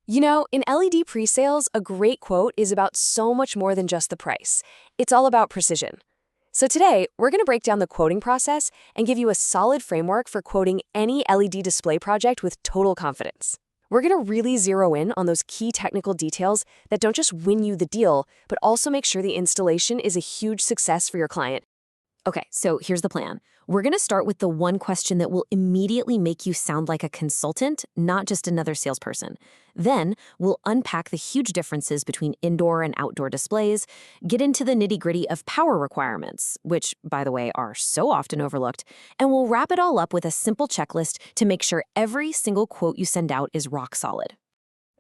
You know, in LED pre-sales, a great quote is about so much more than just the price. It's all about precision. So today, we're going to break down the quoting process and give you a solid framework for quoting any LED display project with total confidence. We're going to really zero in on those key technical details that don't just win you the deal, but also make sure the installation is a huge success for your client. Okay, so here's the plan. We're going to start with the one question that will immediately make you sound like a consultant, not just another salesperson. Then we'll unpack the huge differences between indoor and outdoor displays, get into the nitty-gritty of power requirements, which, by the way, are so often overlooked, and we'll wrap it all up with a simple checklist to make sure every single quote you send out is rock solid.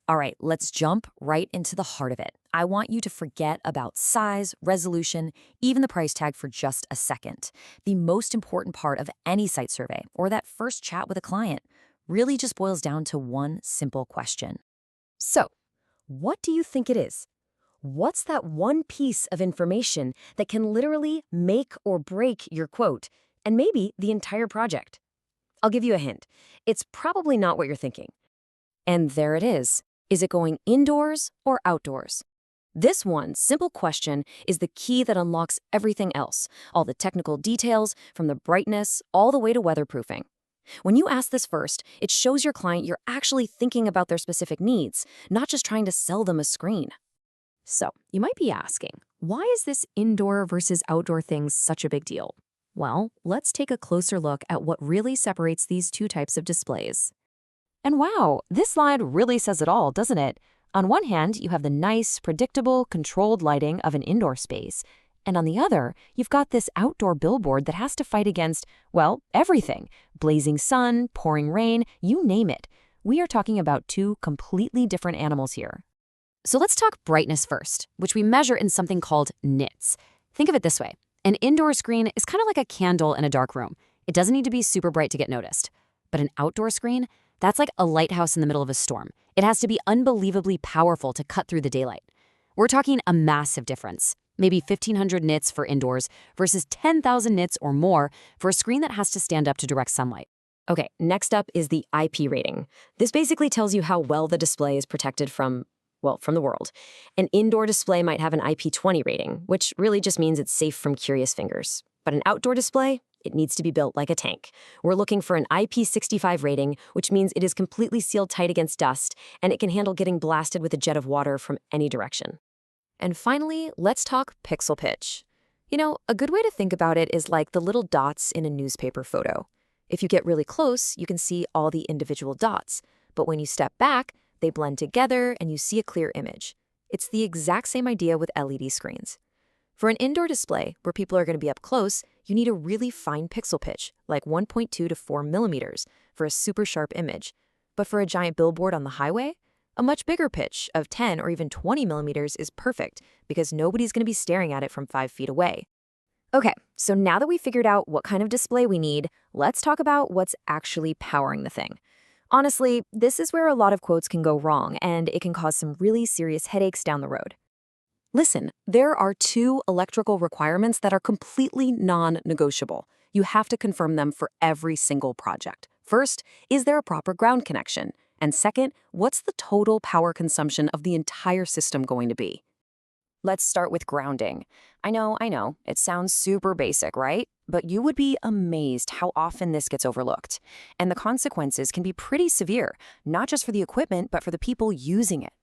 All right, let's jump right into the heart of it. I want you to forget about size, resolution, even the price tag for just a second. The most important part of any site survey, or that first chat with a client, really just boils down to one simple question. So, what do you think it is? What's that one piece of information that can literally make or break your quote, and maybe the entire project? I'll give you a hint. It's probably not what you're thinking. And there it is. Is it going indoors or outdoors? This one simple question is the key that unlocks everything else, all the technical details, from the brightness all the way to weatherproofing. When you ask this first, it shows your client you're actually thinking about their specific needs, not just trying to sell them a screen. So, you might be asking, why is this indoor versus outdoor thing such a big deal? Well, let's take a closer look at what really separates these two types of displays. And wow, this slide really says it all, doesn't it? On one hand, you have the nice, predictable, controlled lighting of an indoor space. And on the other, you've got this outdoor billboard that has to fight against, well, everything. Blazing sun, pouring rain, you name it. We are talking about two completely different animals here. So let's talk brightness first, which we measure in something called nits. Think of it this way. An indoor screen is kind of like a candle in a dark room. It doesn't need to be super bright to get noticed. But an outdoor screen, that's like a lighthouse in the middle of a storm. It has to be unbelievably powerful to cut through the daylight. We're talking a massive difference. Maybe 1,500 nits for indoors versus 10,000 nits or more for a screen that has to stand up to direct sunlight. Okay, next up is the IP rating. This basically tells you how well the display is protected from the world. An indoor display might have an IP20 rating, which really just means it's safe from curious fingers. But an outdoor display, it needs to be built like a tank. We're looking for an IP65 rating, which means it is completely sealed tight against dust, and it can handle getting blasted with a jet of water from any direction. And finally, let's talk pixel pitch. You know, a good way to think about it is like the little dots in a newspaper photo. If you get really close, you can see all the individual dots. But when you step back, they blend together and you see a clear image. It's the exact same idea with LED screens. For an indoor display, where people are going to be up close, you need a really fine pixel pitch, like 1.2 to 4 millimeters, for a super sharp image. But for a giant billboard on the highway, a much bigger pitch of 10 or even 20 millimeters is perfect because nobody's going to be staring at it from 5 feet away. Okay, so now that we figured out what kind of display we need, let's talk about what's actually powering the thing. Honestly, this is where a lot of quotes can go wrong, and it can cause some really serious headaches down the road. Listen, there are two electrical requirements that are completely non-negotiable. You have to confirm them for every single project. First, is there a proper ground connection? And second, what's the total power consumption of the entire system going to be? Let's start with grounding. I know, it sounds super basic, right? But you would be amazed how often this gets overlooked. And the consequences can be pretty severe, not just for the equipment, but for the people using it.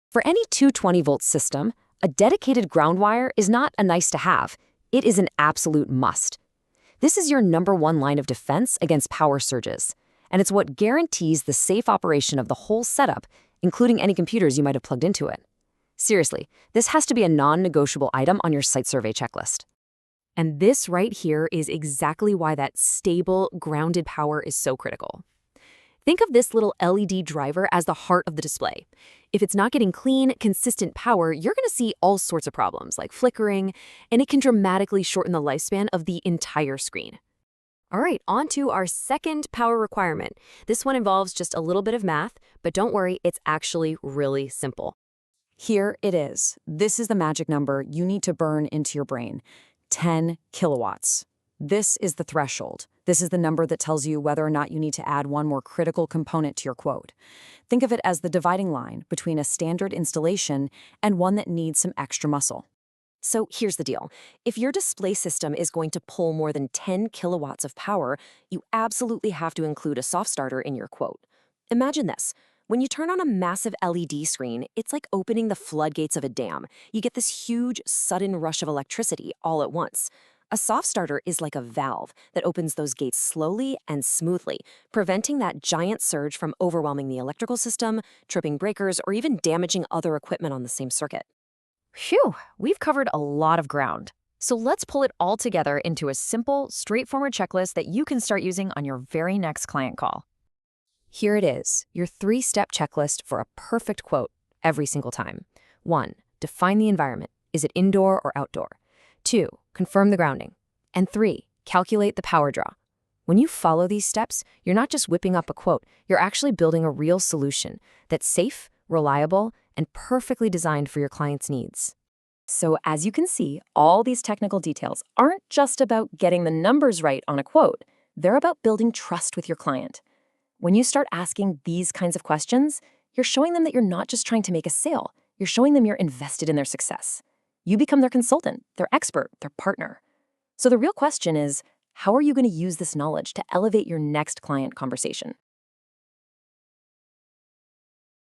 For any 220-volt system, a dedicated ground wire is not a nice to have. It is an absolute must. This is your number one line of defense against power surges, and it's what guarantees the safe operation of the whole setup, including any computers you might have plugged into it. Seriously, this has to be a non-negotiable item on your site survey checklist. And this right here is exactly why that stable, grounded power is so critical. Think of this little LED driver as the heart of the display. If it's not getting clean, consistent power, you're going to see all sorts of problems like flickering, and it can dramatically shorten the lifespan of the entire screen. All right, on to our second power requirement. This one involves just a little bit of math, but don't worry, it's actually really simple. Here it is. This is the magic number you need to burn into your brain. 10 kilowatts. This is the threshold. This is the number that tells you whether or not you need to add one more critical component to your quote. Think of it as the dividing line between a standard installation and one that needs some extra muscle. So here's the deal. If your display system is going to pull more than 10 kilowatts of power, you absolutely have to include a soft starter in your quote. Imagine this. When you turn on a massive LED screen, it's like opening the floodgates of a dam. You get this huge, sudden rush of electricity all at once. A soft starter is like a valve that opens those gates slowly and smoothly, preventing that giant surge from overwhelming the electrical system, tripping breakers, or even damaging other equipment on the same circuit. Phew, we've covered a lot of ground. So let's pull it all together into a simple, straightforward checklist that you can start using on your very next client call. Here it is, your 3-step checklist for a perfect quote every single time. 1. Define the environment. Is it indoor or outdoor? 2. Confirm the grounding. And 3. Calculate the power draw. When you follow these steps, you're not just whipping up a quote, you're actually building a real solution that's safe, reliable, and perfectly designed for your client's needs. So as you can see, all these technical details aren't just about getting the numbers right on a quote. They're about building trust with your client. When you start asking these kinds of questions, you're showing them that you're not just trying to make a sale. You're showing them you're invested in their success. You become their consultant, their expert, their partner. So the real question is, how are you going to use this knowledge to elevate your next client conversation?